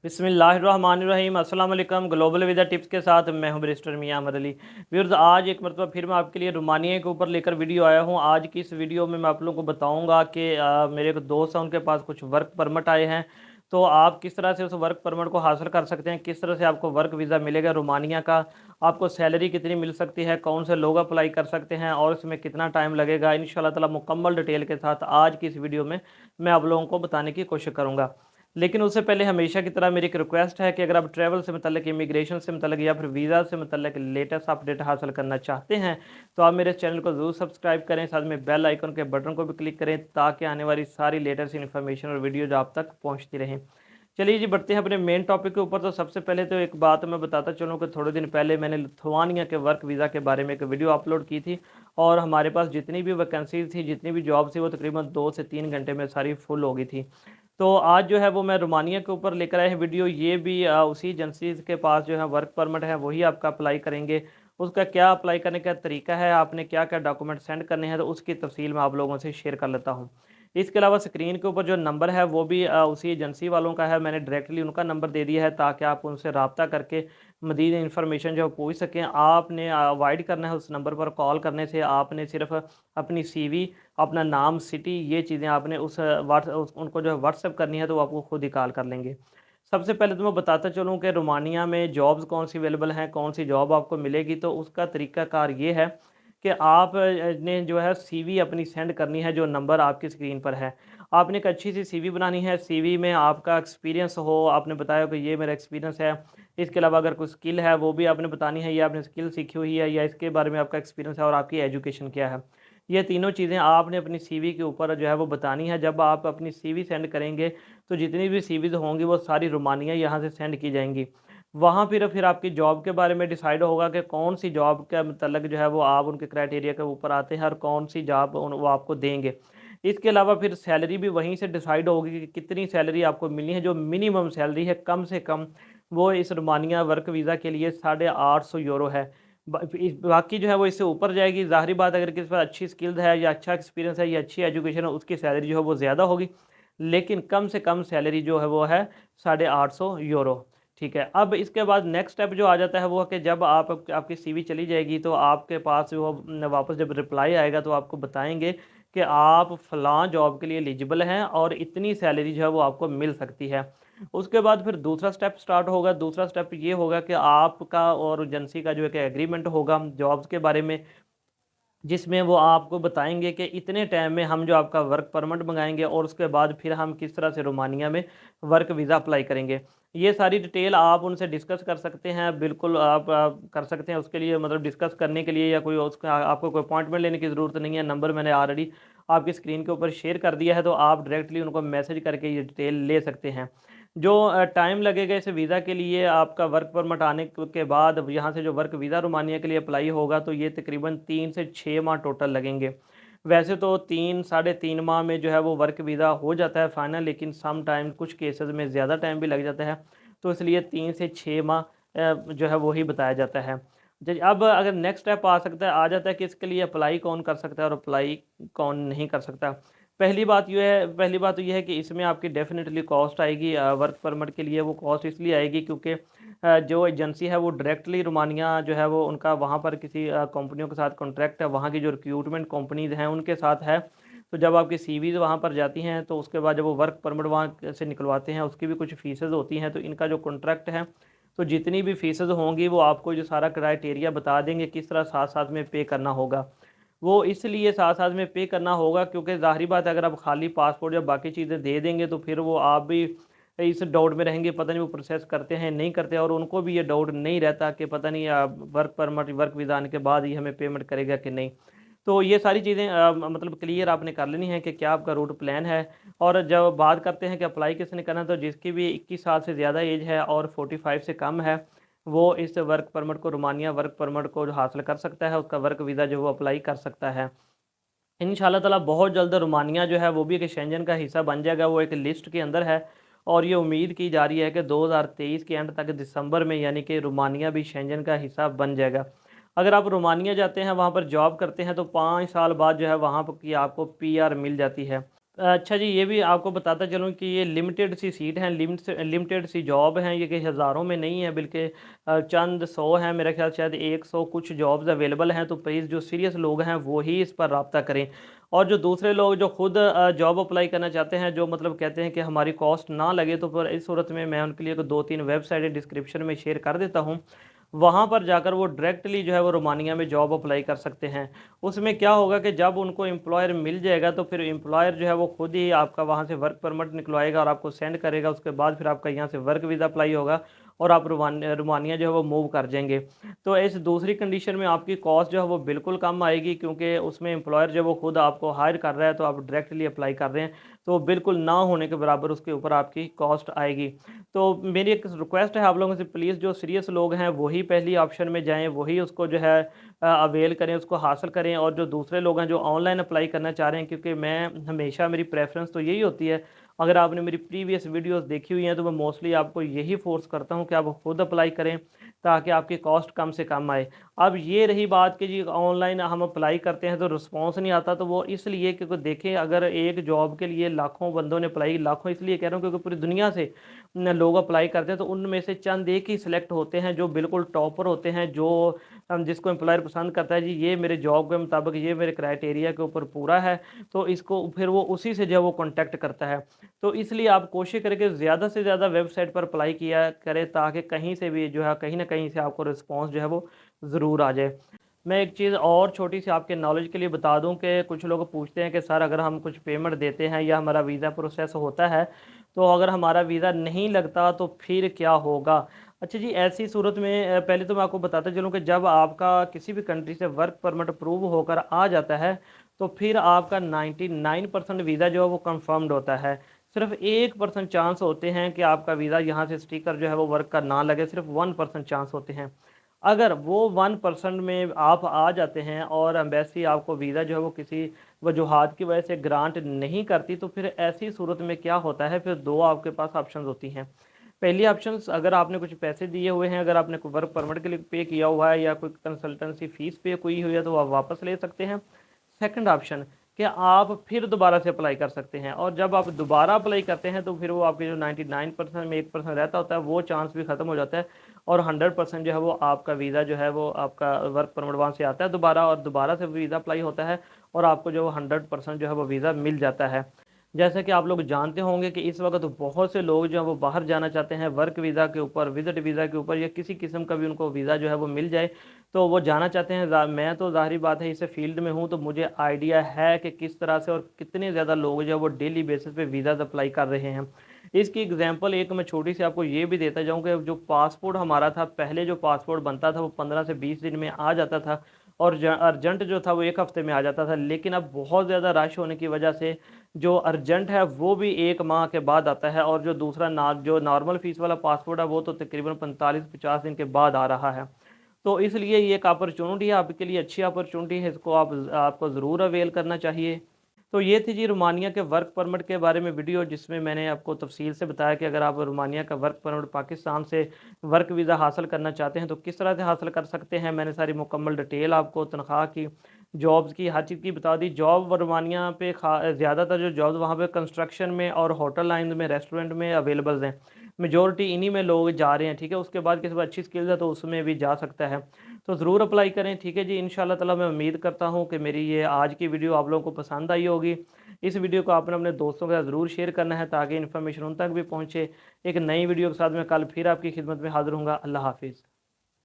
बिस्मिल्लाहिर्रहमानिर्रहीम अस्सलाम वालेकुम। ग्लोबल वीज़ा टिप्स के साथ मैं हूं बैरिस्टर मियां अमर अली। व्यूअर्स, आज एक मरतबा फिर मैं आपके लिए रोमानिया के ऊपर लेकर वीडियो आया हूं। आज की इस वीडियो में मैं आप लोगों को बताऊंगा कि मेरे एक दोस्त हैं, उनके पास कुछ वर्क परमिट आए हैं। तो आप किस तरह से उस वर्क परमिट को हासिल कर सकते हैं, किस तरह से आपको वर्क वीज़ा मिलेगा रोमानिया का, आपको सैलरी कितनी मिल सकती है, कौन से लोग अप्लाई कर सकते हैं और इसमें कितना टाइम लगेगा, इंशाल्लाह ताला मुकम्मल डिटेल के साथ आज की इस वीडियो में मैं आप लोगों को बताने की कोशिश करूँगा। लेकिन उससे पहले हमेशा की तरह मेरी एक रिक्वेस्ट है कि अगर आप ट्रैवल से मतलब इमिग्रेशन से मतलब या फिर वीज़ा से मतलब लेटेस्ट अपडेट हासिल करना चाहते हैं तो आप मेरे चैनल को ज़रूर सब्सक्राइब करें, साथ में बेल आइकन के बटन को भी क्लिक करें ताकि आने वाली सारी लेटेस्ट इन्फॉर्मेशन और वीडियोज आप तक पहुँचती रहें। चलिए जी, बढ़ते हैं अपने मेन टॉपिक के ऊपर। तो सबसे पहले तो एक बात मैं बताता चलूँ कि थोड़े दिन पहले मैंने लिथुआनिया के वर्क वीज़ा के बारे में एक वीडियो अपलोड की थी और हमारे पास जितनी भी वैकेंसीज थी, जितनी भी जॉब थी, वो तकरीबन 2 से 3 घंटे में सारी फुल हो गई थी। तो आज जो है वो मैं रोमानिया के ऊपर लेकर आए हैं वीडियो। ये भी उसी एजेंसी के पास जो है वर्क परमिट है, वही आपका अप्लाई करेंगे। उसका क्या अप्लाई करने का तरीका है, आपने क्या क्या डॉक्यूमेंट सेंड करने हैं, तो उसकी तफसील मैं आप लोगों से शेयर कर लेता हूँ। इसके अलावा स्क्रीन के ऊपर जो नंबर है वो भी उसी एजेंसी वालों का है। मैंने डायरेक्टली उनका नंबर दे दिया है ताकि आप उनसे रब्ता करके मज़ीद इन्फॉर्मेशन जो है पूछ सकें। आपने अवॉइड करना है उस नंबर पर कॉल करने से। आपने सिर्फ अपनी सीवी, अपना नाम, सिटी, ये चीज़ें आपने उनको जो है व्हाट्सएप करनी है, तो वो आपको खुद ही कॉल कर लेंगे। सबसे पहले तो मैं बताता चलूँ कि रोमानिया में जॉब्स कौन सी अवेलेबल हैं, कौन सी जॉब आपको मिलेगी। तो उसका तरीकाकार ये है कि आप ने जो है सीवी अपनी सेंड करनी है जो नंबर आपकी स्क्रीन पर है। आपने एक अच्छी सी सीवी बनानी है। सीवी में आपका एक्सपीरियंस हो, आपने बताया कि ये मेरा एक्सपीरियंस है। इसके अलावा अगर कोई स्किल है वो भी आपने बतानी है, ये आपने स्किल सीखी हुई है या इसके बारे में आपका एक्सपीरियंस है और आपकी एजुकेशन क्या है। ये तीनों चीज़ें आपने अपनी सीवी के ऊपर जो है वो बतानी है। जब आप अपनी सीवी सेंड करेंगे तो जितनी भी सीवीज़ होंगी वो सारी रोमानिया यहाँ से सेंड की जाएँगी। वहाँ फिर आपकी जॉब के बारे में डिसाइड होगा कि कौन सी जॉब के मतलब जो है वो आप उनके क्राइटेरिया के ऊपर आते हैं और कौन सी जॉब वो आपको देंगे। इसके अलावा फिर सैलरी भी वहीं से डिसाइड होगी कि कितनी सैलरी आपको मिलनी है। जो मिनिमम सैलरी है कम से कम वो इस रोमानिया वर्क वीज़ा के लिए 850 यूरो है। बाकी जो है वो इससे ऊपर जाएगी। ज़ाहिर बात, अगर किसी पास अच्छी स्किल्स है या अच्छा एक्सपीरियंस है या अच्छी एजुकेशन है, उसकी सैलरी जो है वो ज़्यादा होगी। लेकिन कम से कम सैलरी जो है वो है 850 यूरो। ठीक है। अब इसके बाद नेक्स्ट स्टेप जो आ जाता है वो है कि जब आपकी सीवी चली जाएगी तो आपके पास वो वापस जब रिप्लाई आएगा तो आपको बताएंगे कि आप फ़लाँ जॉब के लिए एलिजिबल हैं और इतनी सैलरी जो है वो आपको मिल सकती है। उसके बाद फिर दूसरा स्टेप स्टार्ट होगा। दूसरा स्टेप ये होगा कि आपका और एजेंसी का जो एक एग्रीमेंट होगा जॉब्स के बारे में, जिसमें वो आपको बताएँगे कि इतने टाइम में हम जो आपका वर्क परमिट मँगाएँगे और उसके बाद फिर हम किस तरह से रोमानिया में वर्क वीज़ा अप्लाई करेंगे। ये सारी डिटेल आप उनसे डिस्कस कर सकते हैं। बिल्कुल आप कर सकते हैं। उसके लिए मतलब डिस्कस करने के लिए या कोई उसका आपको कोई अपॉइंटमेंट लेने की ज़रूरत नहीं है। नंबर मैंने ऑलरेडी आपकी स्क्रीन के ऊपर शेयर कर दिया है, तो आप डायरेक्टली उनको मैसेज करके ये डिटेल ले सकते हैं। जो टाइम लगेगा इस वीज़ा के लिए, आपका वर्क परमिट आने के बाद यहाँ से जो वर्क वीज़ा रोमानिया के लिए अप्लाई होगा तो ये तकरीबन 3 से 6 माह टोटल लगेंगे। वैसे तो 3 साढ़े 3 माह में जो है वो वर्क वीज़ा हो जाता है फ़ाइनल, लेकिन सम टाइम कुछ केसेस में ज़्यादा टाइम भी लग जाता है। तो इसलिए 3 से 6 माह जो है वही बताया जाता है। ज अब अगर नेक्स्ट स्टेप आ जाता है कि इसके लिए अप्लाई कौन कर सकता है और अप्लाई कौन नहीं कर सकता। पहली बात तो ये है कि इसमें आपकी डेफ़िनेटली कॉस्ट आएगी। वर्क परमिट के लिए वो कॉस्ट इसलिए आएगी क्योंकि जो एजेंसी है वो डायरेक्टली रोमानिया जो है वो उनका वहाँ पर किसी कंपनियों के साथ कॉन्ट्रैक्ट है, वहाँ की जो रिक्रूटमेंट कंपनीज़ हैं उनके साथ है। तो जब आपकी सीवीज़ वहाँ पर जाती हैं तो उसके बाद जब वो वर्क परमिट वहाँ से निकलवाते हैं उसकी भी कुछ फ़ीसेज़ होती हैं। तो इनका जो कॉन्ट्रैक्ट है, तो जितनी भी फ़ीसेज़ होंगी वो आपको जो सारा क्राइटेरिया बता देंगे किस तरह साथ-साथ में पे करना होगा। वो इसलिए साथ-साथ में पे करना होगा क्योंकि ज़ाहिर बात है, अगर आप खाली पासपोर्ट या बाकी चीज़ें दे देंगे तो फिर वो आप भी इस डाउट में रहेंगे, पता नहीं वो प्रोसेस करते हैं नहीं करते, और उनको भी ये डाउट नहीं रहता कि पता नहीं वर्क परमिट वर्क वीज़ा आने के बाद ही हमें पेमेंट करेगा कि नहीं। तो ये सारी चीज़ें मतलब क्लियर आपने कर लेनी है कि क्या आपका रूट प्लान है। और जब बात करते हैं कि अप्लाई किसने करना है, तो जिसकी भी 21 साल से ज़्यादा एज है और 45 से कम है, वो इस वर्क परमिट को रोमानिया वर्क परमिट को जो हासिल कर सकता है, उसका वर्क वीज़ा जो वो अप्लाई कर सकता है। इंशाल्लाह ताला बहुत जल्द रोमानिया जो है वो भी एक शेंजन का हिस्सा बन जाएगा। वो एक लिस्ट के अंदर है और ये उम्मीद की जा रही है कि 2023 के एंड तक दिसंबर में यानी कि रोमानिया भी शेंजन का हिस्सा बन जाएगा। अगर आप रोमानिया जाते हैं, वहाँ पर जॉब करते हैं, तो 5 साल बाद जो है वहाँ पर की आपको पीआर मिल जाती है। अच्छा जी, ये भी आपको बताता चलूँ कि ये लिमिटेड सी सीट हैं, लिमिटेड सी जॉब हैं, ये कि हज़ारों में नहीं है, बल्कि चंद 100 हैं, मेरा ख़्याल शायद 100 कुछ जॉब्स अवेलेबल हैं। तो प्लीज़ जो सीरियस लोग हैं वो ही इस पर राब्ता करें। और जो दूसरे लोग जो खुद जॉब अप्लाई करना चाहते हैं, जो मतलब कहते हैं कि हमारी कॉस्ट ना लगे, तो फिर इस सूरत में मैं उनके लिए 2-3 वेबसाइटें डिस्क्रिप्शन में शेयर कर देता हूँ। वहाँ पर जाकर वो डायरेक्टली जो है वो रोमानिया में जॉब अप्लाई कर सकते हैं। उसमें क्या होगा कि जब उनको एम्प्लॉयर मिल जाएगा, तो फिर एम्प्लॉयर जो है वो खुद ही आपका वहाँ से वर्क परमिट निकलवाएगा और आपको सेंड करेगा। उसके बाद फिर आपका यहाँ से वर्क वीज़ा अप्लाई होगा और आप रोमानिया जो है वो मूव कर जाएंगे। तो इस दूसरी कंडीशन में आपकी कॉस्ट जो है वो बिल्कुल कम आएगी, क्योंकि उसमें एम्प्लॉयर जो है वो खुद आपको हायर कर रहा है, तो आप डायरेक्टली अप्लाई कर रहे हैं, तो बिल्कुल ना होने के बराबर उसके ऊपर आपकी कॉस्ट आएगी। तो मेरी एक रिक्वेस्ट है आप लोगों से, प्लीज़ जो सीरियस लोग हैं वही पहली ऑप्शन में जाएँ, वही उसको जो है अवेल करें, उसको हासिल करें। और जो दूसरे लोग हैं जो ऑनलाइन अप्लाई करना चाह रहे हैं, क्योंकि मैं हमेशा मेरी प्रेफ़रेंस तो यही होती है, अगर आपने मेरी प्रीवियस वीडियोज़ देखी हुई हैं तो मैं मोस्टली आपको यही फ़ोर्स करता हूँ कि आप खुद अप्लाई करें, ताकि आपकी कॉस्ट कम से कम आए। अब ये रही बात कि जी ऑनलाइन हम अप्लाई करते हैं तो रिस्पॉन्स नहीं आता, तो वो इसलिए क्योंकि देखें, अगर एक जॉब के लिए लाखों बंदों ने अप्लाई, लाखों इसलिए कह रहा हूँ क्योंकि पूरी दुनिया से लोग अप्लाई करते हैं, तो उनमें से चंद एक ही सिलेक्ट होते हैं जो बिल्कुल टॉपर होते हैं, जो जिसको एम्प्लॉयर पसंद करता है, जी ये मेरे जॉब के मुताबिक, ये मेरे क्राइटेरिया के ऊपर पूरा है, तो इसको फिर वो उसी से जो है वो कॉन्टैक्ट करता है। तो इसलिए आप कोशिश करें कि ज़्यादा से ज़्यादा वेबसाइट पर अप्लाई किया करें, ताकि कहीं से भी जो है, कहीं न कहीं से आपको रिस्पॉन्स जो है वो ज़रूर आ जाए। मैं एक चीज़ और छोटी-सी आपके नॉलेज के लिए बता दूँ कि कुछ लोग पूछते हैं कि सर, अगर हम कुछ पेमेंट देते हैं या हमारा वीज़ा प्रोसेस होता है, तो अगर हमारा वीज़ा नहीं लगता तो फिर क्या होगा? अच्छा जी, ऐसी सूरत में पहले तो मैं आपको बताता चलूँ कि जब आपका किसी भी कंट्री से वर्क परमिट अप्रूव होकर आ जाता है, तो फिर आपका 99% वीज़ा जो है वो कन्फर्म्ड होता है। सिर्फ़ 1% चांस होते हैं कि आपका वीज़ा यहाँ से स्टिकर जो है वो वर्क का ना लगे, सिर्फ़ 1% चांस होते हैं। अगर वो 1% में आप आ जाते हैं और एम्बेसी आपको वीज़ा जो है वो किसी वजूहात की वजह से ग्रांट नहीं करती, तो फिर ऐसी सूरत में क्या होता है, फिर 2 आपके पास ऑप्शंस होती हैं। पहली ऑप्शंस, अगर आपने कुछ पैसे दिए हुए हैं, अगर आपने कोई वर्क परमिट के लिए पे किया हुआ है या कोई कंसल्टेंसी फ़ीस पे की हुई है, तो आप वापस ले सकते हैं। सेकंड ऑप्शन, कि आप फिर दोबारा से अप्लाई कर सकते हैं, और जब आप दोबारा अप्लाई करते हैं, तो फिर वो आपके जो 99% में 1% रहता होता है, वो चांस भी ख़त्म हो जाता है, और 100% जो है वो आपका वीज़ा जो है वो आपका वर्क परमिट वहाँ से आता है दोबारा, और दोबारा से वीज़ा अप्लाई होता है, और आपको जो 100% जो है वो वीज़ा मिल जाता है। जैसा कि आप लोग जानते होंगे कि इस वक्त बहुत से लोग जो हैं वो बाहर जाना चाहते हैं वर्क वीज़ा के ऊपर, विज़िट वीज़ा के ऊपर, या किसी किस्म का भी उनको वीज़ा जो है वो मिल जाए, तो वो जाना चाहते हैं। मैं तो ज़ाहिर बात है इस फील्ड में हूँ, तो मुझे आइडिया है कि किस तरह से और कितने ज़्यादा लोग जो है वो डेली बेसिस पे वीज़ाज़ अप्लाई कर रहे हैं। इसकी एग्जांपल एक मैं छोटी सी आपको ये भी देता जाऊँ कि जो पासपोर्ट हमारा था, पहले जो पासपोर्ट बनता था वो 15 से 20 दिन में आ जाता था, और अर्जेंट जो था वो 1 हफ़्ते में आ जाता था। लेकिन अब बहुत ज़्यादा रश होने की वजह से जो अर्जेंट है वो भी 1 माह के बाद आता है, और जो दूसरा जो नॉर्मल फ़ीस वाला पासपोर्ट है वो तो तकरीबन 45-50 दिन के बाद आ रहा है। तो इसलिए ये एक अपॉर्चुनिटी है, आपके लिए अच्छी अपॉर्चुनिटी है, इसको आपको ज़रूर अवेल करना चाहिए। तो ये थी जी रोमानिया के वर्क परमिट के बारे में वीडियो, जिसमें मैंने आपको तफ़सील से बताया कि अगर आप रोमानिया का वर्क परमिट पाकिस्तान से वर्क वीज़ा हासिल करना चाहते हैं तो किस तरह से हासिल कर सकते हैं। मैंने सारी मुकम्मल डिटेल आपको तनख्वाह की, जॉब्स की, हर चीज़ की बता दी। जॉब रोमानिया पे ज़्यादातर जो जॉब्स वहाँ पे कंस्ट्रक्शन में और होटल लाइन में, रेस्टोरेंट में अवेलेबल हैं। मेजॉरिटी इन्हीं में लोग जा रहे हैं, ठीक है। उसके बाद किसी को अच्छी स्किल्स है तो उसमें भी जा सकता है, तो ज़रूर अप्लाई करें, ठीक है जी। इंशाल्लाह ताला मैं उम्मीद करता हूँ कि मेरी ये आज की वीडियो आप लोगों को पसंद आई होगी। इस वीडियो को आपने अपने दोस्तों के साथ ज़रूर शेयर करना है, ताकि इन्फॉर्मेशन उन तक भी पहुँचे। एक नई वीडियो के साथ मैं कल फिर आपकी खिदमत में हाज़िर हूँगा। अल्लाह हाफ़िज़।